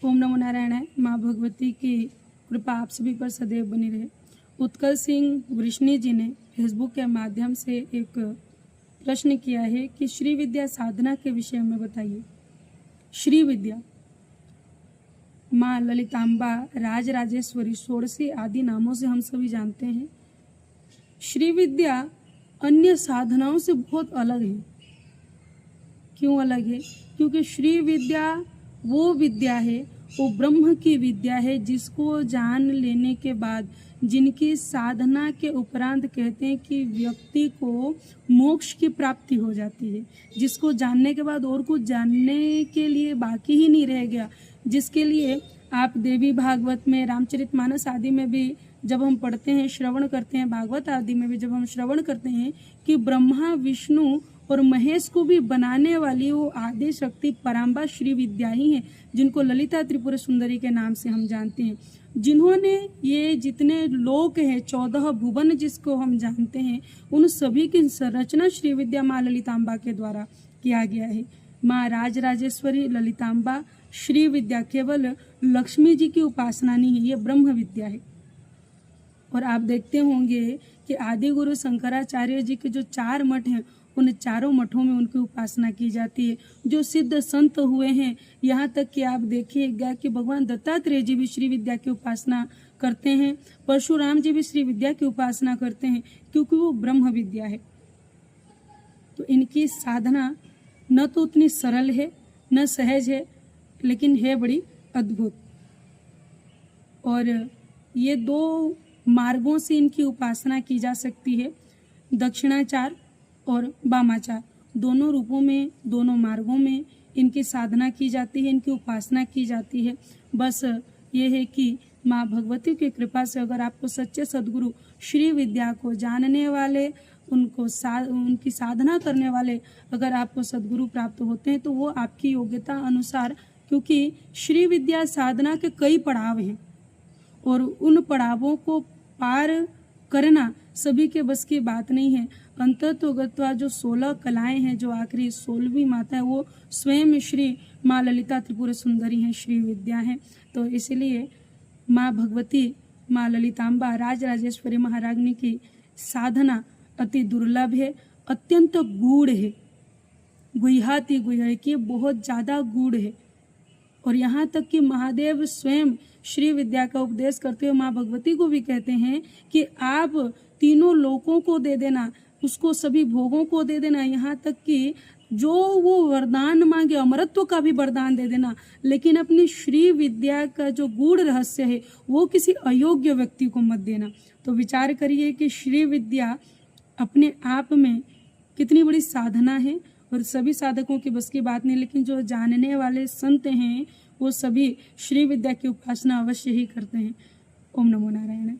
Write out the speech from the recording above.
ओम नमो नारायण। माँ भगवती की कृपा आप सभी पर सदैव बनी रहे। उत्कल सिंह वृष्णी जी ने फेसबुक के माध्यम से एक प्रश्न किया है कि श्री विद्या साधना के विषय में बताइए। श्री विद्या माँ ललितांबा, राज राजेश्वरी, षोडशी आदि नामों से हम सभी जानते हैं। श्री विद्या अन्य साधनाओं से बहुत अलग है। क्यों अलग है? क्योंकि श्री विद्या वो विद्या है, वो ब्रह्म की विद्या है जिसको जान लेने के बाद, जिनकी साधना के उपरांत कहते हैं कि व्यक्ति को मोक्ष की प्राप्ति हो जाती है। जिसको जानने के बाद और कुछ जानने के लिए बाकी ही नहीं रह गया। जिसके लिए आप देवी भागवत में, रामचरितमानस आदि में भी जब हम पढ़ते हैं, श्रवण करते हैं, भागवत आदि में भी जब हम श्रवण करते हैं कि ब्रह्मा, विष्णु और महेश को भी बनाने वाली वो आदि शक्ति पराम्बा श्री विद्या ही है, जिनको ललिता त्रिपुर सुंदरी के नाम से हम जानते हैं। जिन्होंने ये जितने लोक हैं, 14 भुवन जिसको हम जानते हैं, उन सभी की संरचना श्री विद्या माँ ललितांबा के द्वारा किया गया है। माँ राज राजेश्वरी ललितांबा श्री विद्या केवल लक्ष्मी जी की उपासना नहीं है, ये ब्रह्म विद्या है। और आप देखते होंगे कि आदि गुरु शंकराचार्य जी के जो 4 मठ हैं, उन चारों मठों में उनकी उपासना की जाती है। जो सिद्ध संत हुए हैं, यहाँ तक कि आप देखिएगा कि भगवान दत्तात्रेय जी भी श्री विद्या की उपासना करते हैं, परशुराम जी भी श्री विद्या की उपासना करते हैं, क्योंकि वो ब्रह्म विद्या है। तो इनकी साधना न तो उतनी सरल है, न सहज है, लेकिन है बड़ी अद्भुत। और ये 2 मार्गों से इनकी उपासना की जा सकती है, दक्षिणाचार और वामाचार। दोनों रूपों में, दोनों मार्गों में इनकी साधना की जाती है, इनकी उपासना की जाती है। बस ये है कि माँ भगवती की कृपा से अगर आपको सच्चे सद्गुरु श्री विद्या को जानने वाले, उनकी साधना करने वाले अगर आपको सद्गुरु प्राप्त होते हैं, तो वो आपकी योग्यता अनुसार, क्योंकि श्री विद्या साधना के कई पड़ाव हैं और उन पड़ावों को पार करना सभी के बस की बात नहीं है। अंततोगत्वा जो 16 कलाएं हैं, जो आखिरी 16वीं माता है, वो स्वयं श्री माँ ललिता त्रिपुर सुंदरी हैं, श्री विद्या हैं। तो इसलिए माँ भगवती, माँ ललितांबा, राज राजेश्वरी महारानी की साधना अति दुर्लभ है, अत्यंत गूढ़ है, गुह्याति गुह्य है कि बहुत ज़्यादा गूढ़ है। और यहाँ तक कि महादेव स्वयं श्री विद्या का उपदेश करते हुए माँ भगवती को भी कहते हैं कि आप तीनों लोकों को दे देना, उसको सभी भोगों को दे देना, यहाँ तक कि जो वो वरदान मांगे अमरत्व का भी वरदान दे देना, लेकिन अपनी श्री विद्या का जो गूढ़ रहस्य है वो किसी अयोग्य व्यक्ति को मत देना। तो विचार करिए कि श्री विद्या अपने आप में कितनी बड़ी साधना है और सभी साधकों की बस की बात नहीं, लेकिन जो जानने वाले संत हैं वो सभी श्री विद्या की उपासना अवश्य ही करते हैं। ओम नमो नारायण।